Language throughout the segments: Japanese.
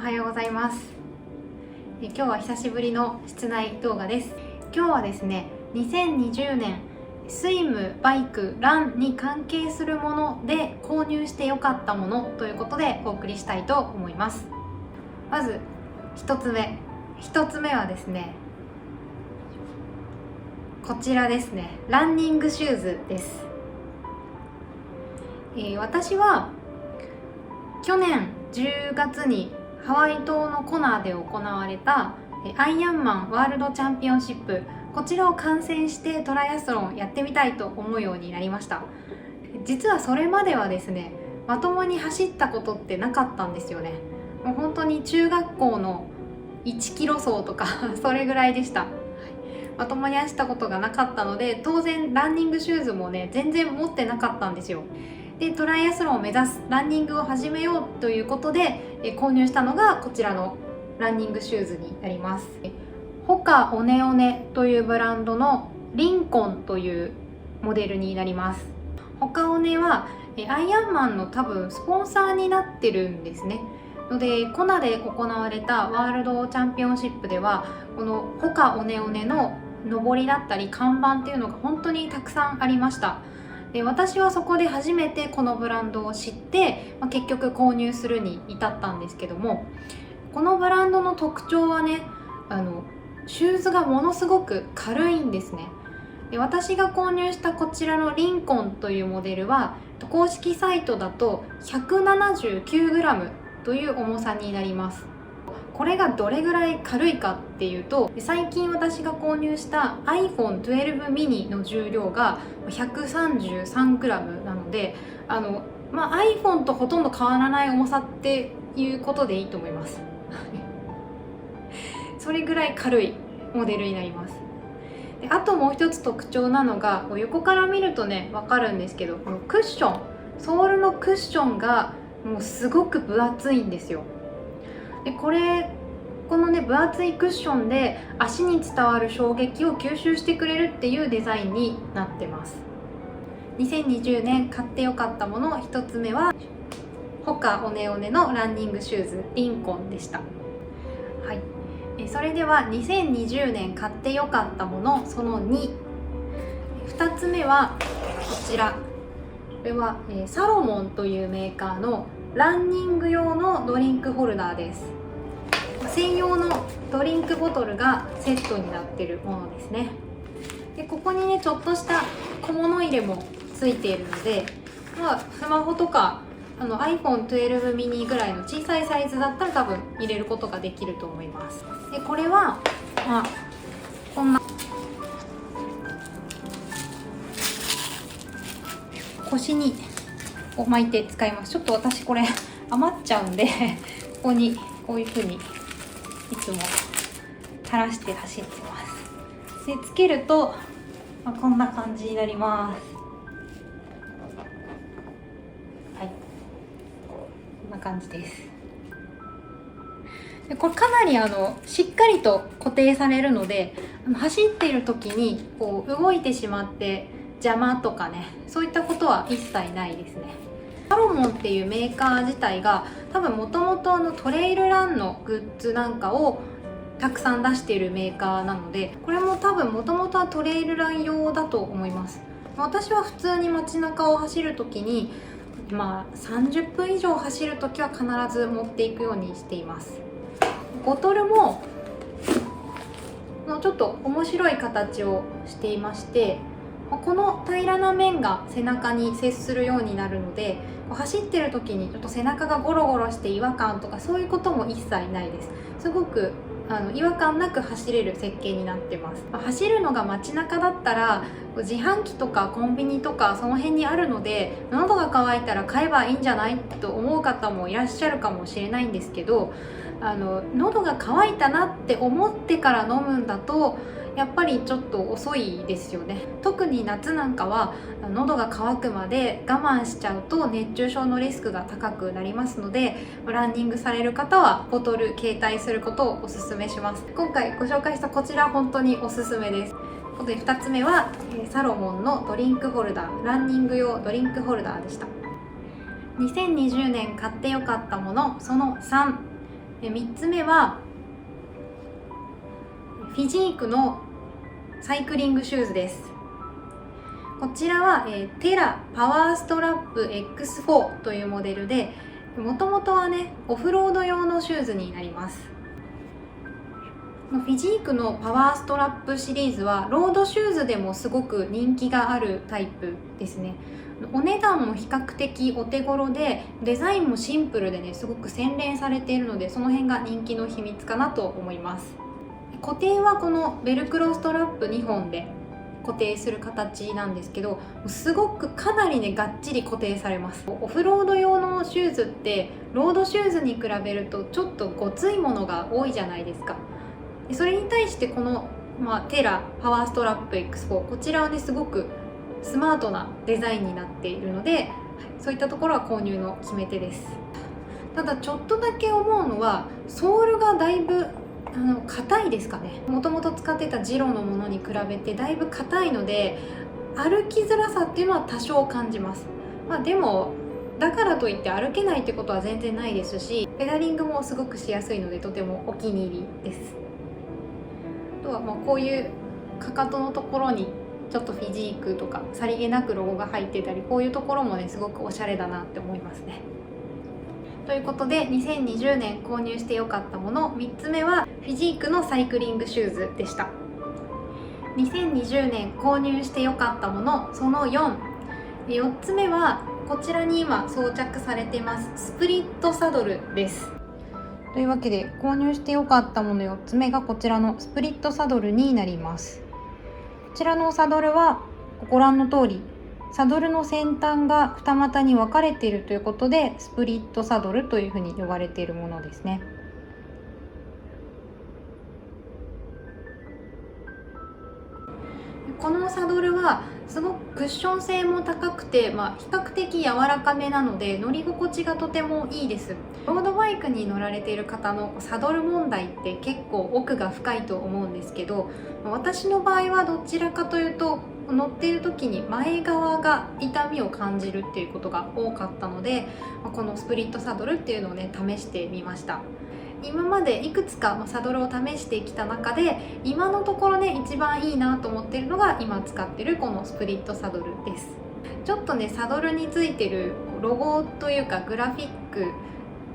おはようございます。今日は久しぶりの室内動画です。今日はですね、2020年スイム、バイク、ランに関係するもので購入して良かったものということでお送りしたいと思います。まず1つ目はですね、こちらですね。ランニングシューズです。私は去年10月にハワイ島のコナーで行われたアイアンマンワールドチャンピオンシップ、こちらを観戦してトライアスロンやってみたいと思うようになりました。実はそれまではですね、まともに走ったことってなかったんですよね。もう本当に中学校の1キロ走とかそれぐらいでした。まともに走ったことがなかったので、当然ランニングシューズもね全然持ってなかったんですよ。でトライアスロンを目指す、ランニングを始めようということで購入したのがこちらのランニングシューズになります。ホカオネオネというブランドのリンコンというモデルになります。ホカオネはアイアンマンの多分スポンサーになってるんですね。のでコナで行われたワールドチャンピオンシップではこのホカオネオネの上りだったり看板っていうのが本当にたくさんありました。で私はそこで初めてこのブランドを知って、結局購入するに至ったんですけども、このブランドの特徴はね、シューズがものすごく軽いんですね。で私が購入したこちらのリンコンというモデルは公式サイトだと 179g という重さになります。これがどれぐらい軽いかっていうと、最近私が購入した iPhone12 mini の重量が 133g なので、iPhone とほとんど変わらない重さっていうことでいいと思いますそれぐらい軽いモデルになります。であともう一つ特徴なのが、横から見るとね分かるんですけど、このクッション、ソールのクッションがもうすごく分厚いんですよ。でこのね分厚いクッションで足に伝わる衝撃を吸収してくれるっていうデザインになってます。2020年買ってよかったもの1つ目はホカオネオネのランニングシューズリンコンでした。はい、それでは2020年買ってよかったものその2つ目はこちら。これはサロモンというメーカーのランニング用のドリンクホルダーです。専用のドリンクボトルがセットになっているものですね。でここにねちょっとした小物入れもついているので、スマホとかiPhone12 mini ぐらいの小さいサイズだったら多分入れることができると思います。でこれはこんな腰に巻いて使います。ちょっと私これ余っちゃうんでここにこういう風にいつも垂らして走ってます。でつけると、こんな感じになります。はい、こんな感じです。でこれかなりしっかりと固定されるので、走っている時にこう動いてしまって邪魔とかね、そういったことは一切ないですね。サロモンっていうメーカー自体が多分もともとトレイルランのグッズなんかをたくさん出しているメーカーなので、これも多分もともとはトレイルラン用だと思います。私は普通に街中を走る時に30分以上走る時は必ず持っていくようにしています。ボトルもちょっと面白い形をしていまして、この平らな面が背中に接するようになるので、走ってる時にちょっと背中がゴロゴロして違和感とかそういうことも一切ないです。すごく違和感なく走れる設計になってます。走るのが街中だったら自販機とかコンビニとかその辺にあるので、喉が渇いたら買えばいいんじゃないと思う方もいらっしゃるかもしれないんですけど、喉が渇いたなって思ってから飲むんだとやっぱりちょっと遅いですよね。特に夏なんかは喉が渇くまで我慢しちゃうと熱中症のリスクが高くなりますので、ランニングされる方はボトル携帯することをおすすめします。今回ご紹介したこちら本当におすすめです。で2つ目はサロモンのドリンクホルダー、ランニング用ドリンクホルダーでした。2020年買ってよかったものその3、3つ目はフィジークのサイクリングシューズです。こちらは、テラパワーストラップ X4 というモデルで、もともとはねオフロード用のシューズになります。フィジークのパワーストラップシリーズはロードシューズでもすごく人気があるタイプですね。お値段も比較的お手頃で、デザインもシンプルでねすごく洗練されているので、その辺が人気の秘密かなと思います。固定はこのベルクロストラップ2本で固定する形なんですけど、すごくかなりねがっちり固定されます。オフロード用のシューズってロードシューズに比べるとちょっとごついものが多いじゃないですか。それに対してこの、テラパワーストラップ X4、 こちらはねすごくスマートなデザインになっているので、そういったところは購入の決め手です。ただちょっとだけ思うのはソールがだいぶ硬いですかね。もともと使ってたジロのものに比べてだいぶ硬いので、歩きづらさっていうのは多少感じます。でもだからといって歩けないってことは全然ないですし、ペダリングもすごくしやすいのでとてもお気に入りです。あとはこういうかかとのところにちょっとフィジークとかさりげなくロゴが入ってたり、こういうところもねすごくおしゃれだなって思いますね。ということで2020年購入してよかったもの3つ目はフィジークのサイクリングシューズでした。2020年購入してよかったものその4つ目はこちらに今装着されてますスプリットサドルです。というわけで購入してよかったもの4つ目がこちらのスプリットサドルになります。こちらのサドルはご覧の通りサドルの先端が二股に分かれているということでスプリットサドルというふうに呼ばれているものですね。このサドルはすごくクッション性も高くて、比較的柔らかめなので乗り心地がとてもいいです。ロードバイクに乗られている方のサドル問題って結構奥が深いと思うんですけど、私の場合はどちらかというと乗っている時に前側が痛みを感じるっていうことが多かったので、このスプリットサドルっていうのをね試してみました。今までいくつかサドルを試してきた中で今のところね一番いいなと思っているのが今使ってるこのスプリットサドルです。ちょっとねサドルについてるロゴというかグラフィック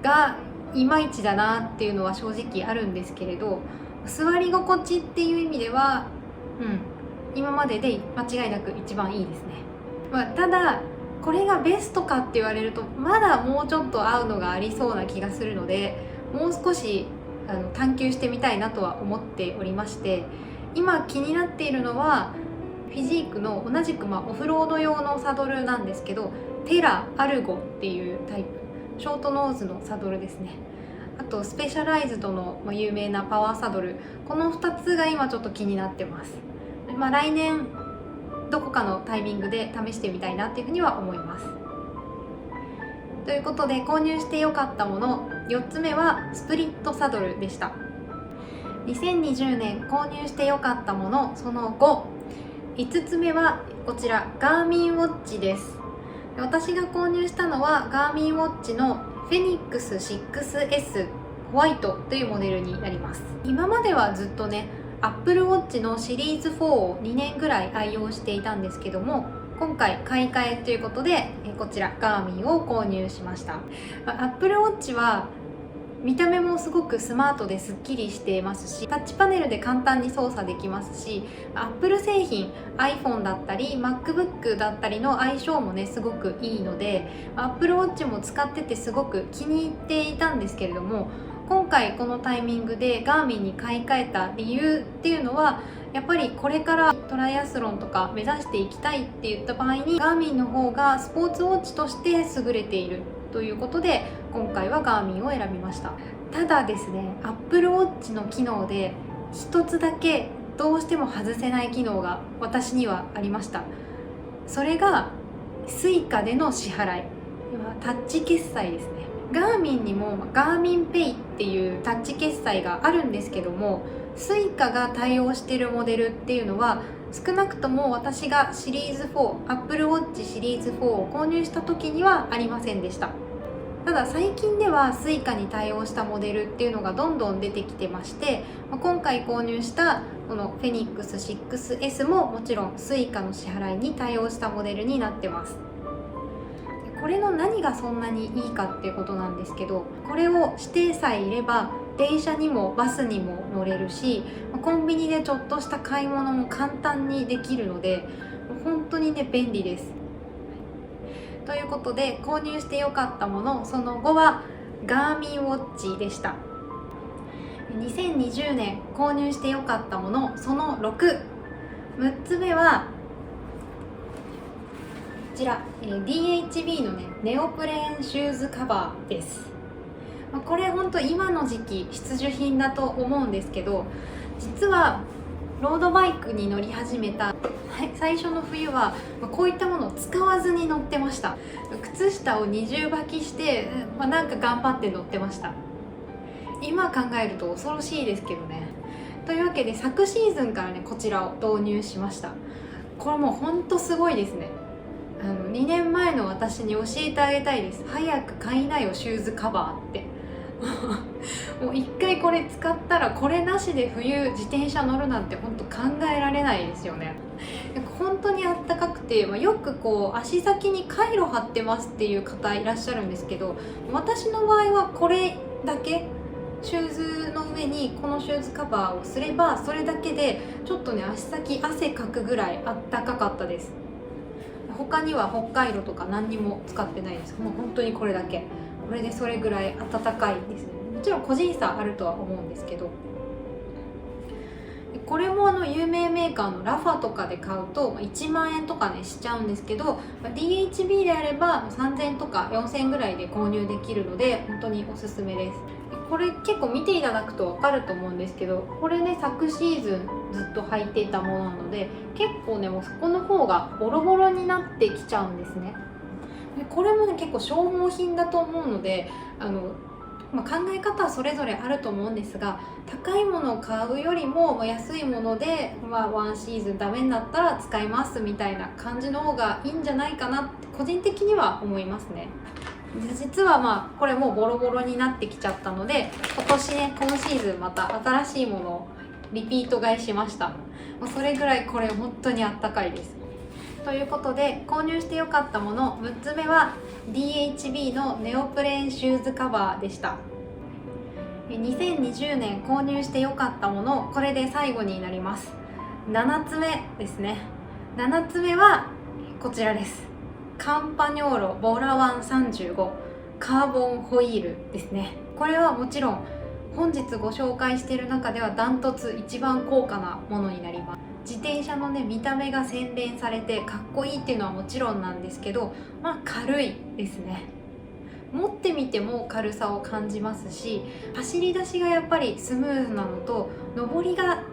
がいまいちだなっていうのは正直あるんですけれど、座り心地っていう意味では今までで間違いなく一番いいですね。ただこれがベストかって言われるとまだもうちょっと合うのがありそうな気がするので、もう少し探求してみたいなとは思っておりまして、今気になっているのはフィジークの同じくオフロード用のサドルなんですけど、テラアルゴっていうタイプ、ショートノーズのサドルですね。あとスペシャライズドの有名なパワーサドル、この2つが今ちょっと気になってます。来年どこかのタイミングで試してみたいなっていうふうには思います。ということで購入してよかったもの4つ目はスプリットサドルでした。2020年購入してよかったものその5つ目はこちらガーミンウォッチです。私が購入したのはガーミンウォッチのフェニックス 6S ホワイトというモデルになります。今まではずっとねApple Watch のシリーズ4を2年ぐらい愛用していたんですけども、今回買い替えということでこちらガーミンを購入しました。Apple Watch は見た目もすごくスマートですっきりしていますし、タッチパネルで簡単に操作できますし、 Apple 製品 iPhone だったり MacBook だったりの相性もねすごくいいので Apple Watch も使っててすごく気に入っていたんですけれども、今回このタイミングでガーミンに買い替えた理由っていうのは、やっぱりこれからトライアスロンとか目指していきたいって言った場合にガーミンの方がスポーツウォッチとして優れているということで今回はガーミンを選びました。ただですね、Apple Watch の機能で一つだけどうしても外せない機能が私にはありました。それが Suica での支払い、タッチ決済ですね。ガーミンにもガーミンペイっていうタッチ決済があるんですけども、Suica が対応しているモデルっていうのは少なくとも私がシリーズ4 Apple Watch シリーズ4を購入した時にはありませんでした。ただ最近では Suica に対応したモデルっていうのがどんどん出てきてまして、今回購入したこのフェニックス 6S ももちろん Suica の支払いに対応したモデルになってます。これの何がそんなにいいかっていうことなんですけど、これを指定さえいれば電車にもバスにも乗れるし、コンビニでちょっとした買い物も簡単にできるので本当にね便利です。ということで購入してよかったものその後はガーミンウォッチでした。2020年購入してよかったものその6、6つ目はこちら DHB のねネオプレーンシューズカバーです。これ本当今の時期必需品だと思うんですけど、実はロードバイクに乗り始めた最初の冬はこういったものを使わずに乗ってました。靴下を二重履きして、なんか頑張って乗ってました。今考えると恐ろしいですけどね。というわけで昨シーズンからねこちらを導入しました。これもうほんとすごいですね。2年前の私に教えてあげたいです。早く買いなよシューズカバーってもう一回これ使ったらこれなしで冬自転車乗るなんて本当考えられないですよね。本当にあったかくて、よくこう足先にカイロ貼ってますっていう方いらっしゃるんですけど、私の場合はこれだけシューズの上にこのシューズカバーをすればそれだけでちょっとね足先汗かくぐらいあったかかったです。他には北海道とか何にも使ってないです。もう本当にこれだけ、これでそれぐらい暖かいですね。もちろん個人差あるとは思うんですけど、これも有名メーカーのラファとかで買うと1万円とかねしちゃうんですけど、 DHB であれば3000円とか4000円ぐらいで購入できるので本当におすすめです。これ結構見ていただくと分かると思うんですけど、これね昨シーズンずっと履いていたものなので結構ねもうそこの方がボロボロになってきちゃうんですね。でこれもね結構消耗品だと思うので考え方はそれぞれあると思うんですが、高いものを買うよりも安いもので、ワンシーズンダメになったら使いますみたいな感じの方がいいんじゃないかなって個人的には思いますね。実はこれもうボロボロになってきちゃったので今年ね今シーズンまた新しいものをリピート買いしました。それぐらいこれ本当にあったかいです。ということで購入してよかったもの6つ目は DHB のネオプレーンシューズカバーでした。2020年購入してよかったもの、これで最後になります。7つ目ですね。7つ目はこちらです。カンパニョーロボラワン35カーボンホイールですね。これはもちろん本日ご紹介している中ではダントツ一番高価なものになります。自転車のね見た目が洗練されてかっこいいっていうのはもちろんなんですけど、軽いですね。持ってみても軽さを感じますし、走り出しがやっぱりスムーズなのと上りが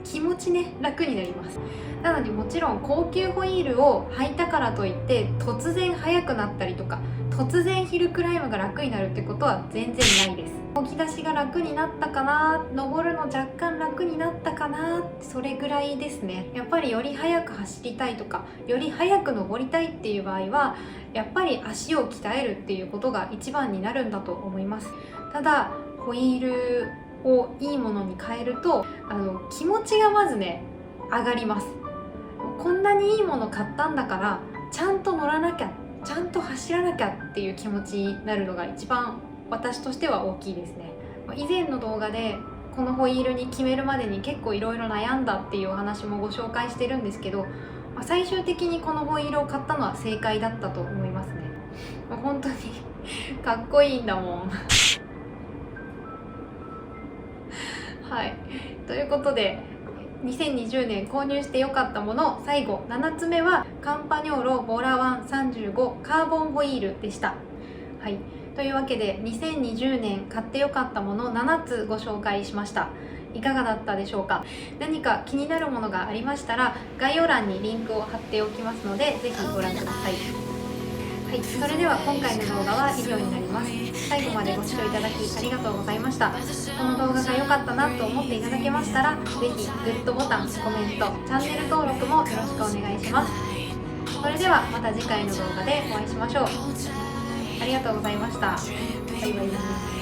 気持ちね楽になります。なのでもちろん高級ホイールを履いたからといって突然速くなったりとか突然ヒルクライムが楽になるってことは全然ないです。動き出しが楽になったかな、登るの若干楽になったかな、それぐらいですね。やっぱりより速く走りたいとかより速く登りたいっていう場合はやっぱり足を鍛えるっていうことが一番になるんだと思います。ただホイールをいいものに変えると気持ちがまずね上がります。こんなにいいもの買ったんだからちゃんと乗らなきゃ、ちゃんと走らなきゃっていう気持ちになるのが一番私としては大きいですね。以前の動画でこのホイールに決めるまでに結構いろいろ悩んだっていうお話もご紹介してるんですけど、最終的にこのホイールを買ったのは正解だったと思いますね。本当にかっこいいんだもんはい、ということで2020年購入してよかったもの最後7つ目はカンパニョーロボラワン35カーボンホイールでした。はい、というわけで2020年買ってよかったもの7つご紹介しました。いかがだったでしょうか。何か気になるものがありましたら概要欄にリンクを貼っておきますのでぜひご覧ください。はい、それでは今回の動画は以上になります。最後までご視聴いただきありがとうございました。この動画が良かったなと思っていただけましたらぜひグッドボタン、コメント、チャンネル登録もよろしくお願いします。それではまた次回の動画でお会いしましょう。ありがとうございました。バイバイ。